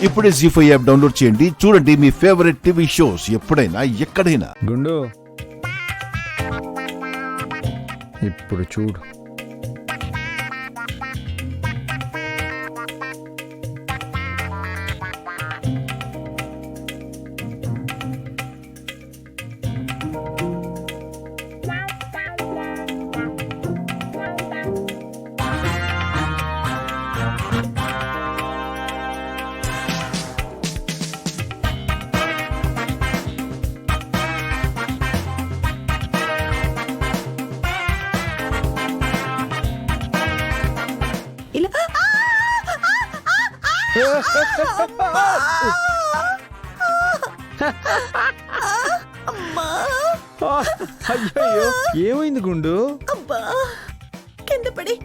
ఇప్పుడే జీ5 app download చేయండి. చూడండి మీ ఫేవరెట్ టీవీ షోస్ ఎప్పుడైనా ఎక్కడైనా. గుండు ఇప్పుడు చూడు. అయ్యో ఏమైంది గుండు? అబ్బా కింద పడి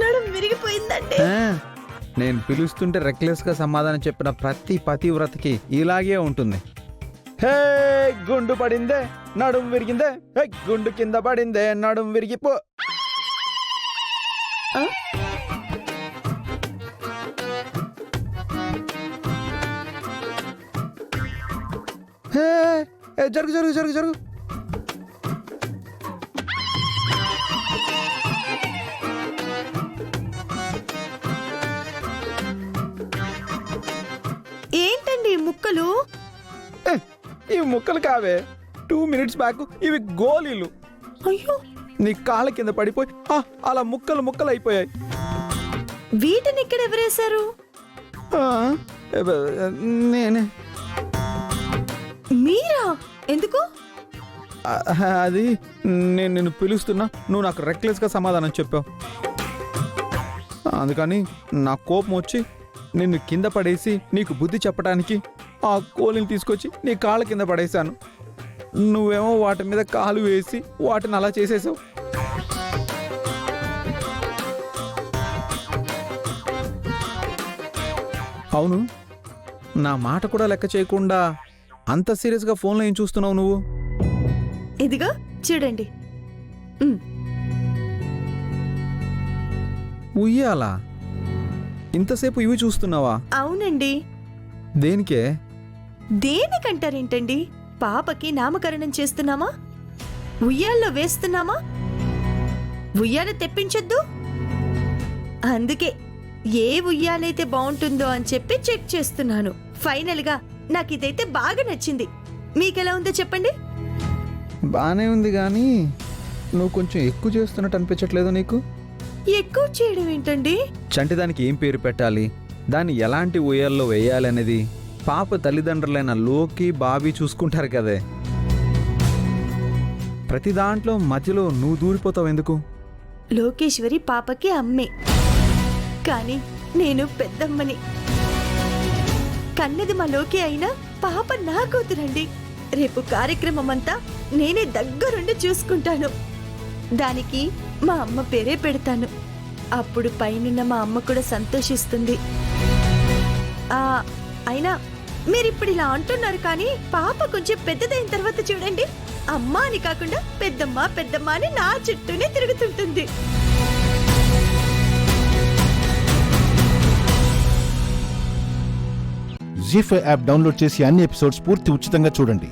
నడుం విరిగిపోయిందండి. నేను పిలుస్తుంటే రెక్లెస్ గా సమాధానం చెప్పిన ప్రతి పతివ్రతకి ఇలాగే ఉంటుంది. హే గుండు పడిందే నడుం విరిగిందే, హే గుండు కింద పడిందే నడుం విరిగిపో. జరుగు జరుగు జరుగు జరుగు. ఏంటండి ముక్కలు? ఇవి ముక్కలు కావే, 2 minutes బ్యాక్ ఇవి గోళీలు. అయ్యో, నీ కాళ్ళ కింద పడిపోయి అలా ముక్కలు ముక్కలు అయిపోయాయి. వీటిని ఇక్కడ ఎవరేశారు? నేనే. మీరా? ఎందుకు? అది నేను నిన్ను పిలుస్తున్నా, నువ్వు నాకు రెక్లెస్ గా సమాధానం చెప్పావు. అందుకని నా కోపం వచ్చి నిన్ను కింద పడేసి నీకు బుద్ధి చెప్పడానికి ఆ కోలిని తీసుకొచ్చి నీ కాళ్ళ కింద పడేశాను. నువ్వేమో వాటి మీద కాలు వేసి వాటిని అలా చేసేసావు. అవును, నా మాట కూడా లెక్క చేయకుండా అంత సీరియస్గా ఫోన్లో ఏం చూస్తున్నావు నువ్వు? ఇదిగో చూడండి. ఉయ్యాలా? ఇంతసేపు ఇవి చూస్తున్నావా? అవునండి. దేనికే? దేనికంటారేంటండి? పాపకి నామకరణం చేస్తున్నామా? ఉయ్యాల్లో వేస్తున్నామా? ఉయ్యాల తెప్పించొద్దు. అందుకే ఏ ఉయ్యాలైతే బాగుంటుందో అని చెప్పి చెక్ చేస్తున్నాను. ఫైనల్ గా నాకు ఇదైతే బాగా నచ్చింది. మీకెలా ఉందో చెప్పండి. బానే ఉంది, కానీ నువ్వు కొంచెం ఎక్కువ చేస్తున్నట్టు అనిపించట్లేదు నీకు? ఎక్కువ చేయడం ఏంటండి? చంటి దానికి ఏం పేరు పెట్టాలి, దాన్ని ఎలాంటి ఉయ్యాల్లో వేయాలి అనేది పాప తల్లిదండ్రులైన లోకి బాబీ చూసుకుంటారు కదే. ప్రతి దాంట్లో మధ్యలో నువ్వు దూరిపోతావు ఎందుకు? లోకేశ్వరి పాపకి అమ్మే, కానీ నేను పెద్దమ్మని. కన్నది మా లోకి అయినా పాప నా కూతురండి. రేపు కార్యక్రమం అంతా నేనే దగ్గరుండి చూసుకుంటాను. దానికి మా అమ్మ పేరే పెడతాను. అప్పుడు పైనున్న మా అమ్మ కూడా సంతోషిస్తుంది. అయినా మీరిప్పుడు ఇలా అంటున్నారు, కానీ పాప కొంచెం పెద్దదైన తర్వాత చూడండి, అమ్మ అని కాకుండా పెద్దమ్మ పెద్దమ్మ అని నా చుట్టూనే తిరుగుతుంటుంది. జీ5 యాప్ డౌన్లోడ్ చేసి అన్ని ఎపిసోడ్స్ పూర్తి ఉచితంగా చూడండి.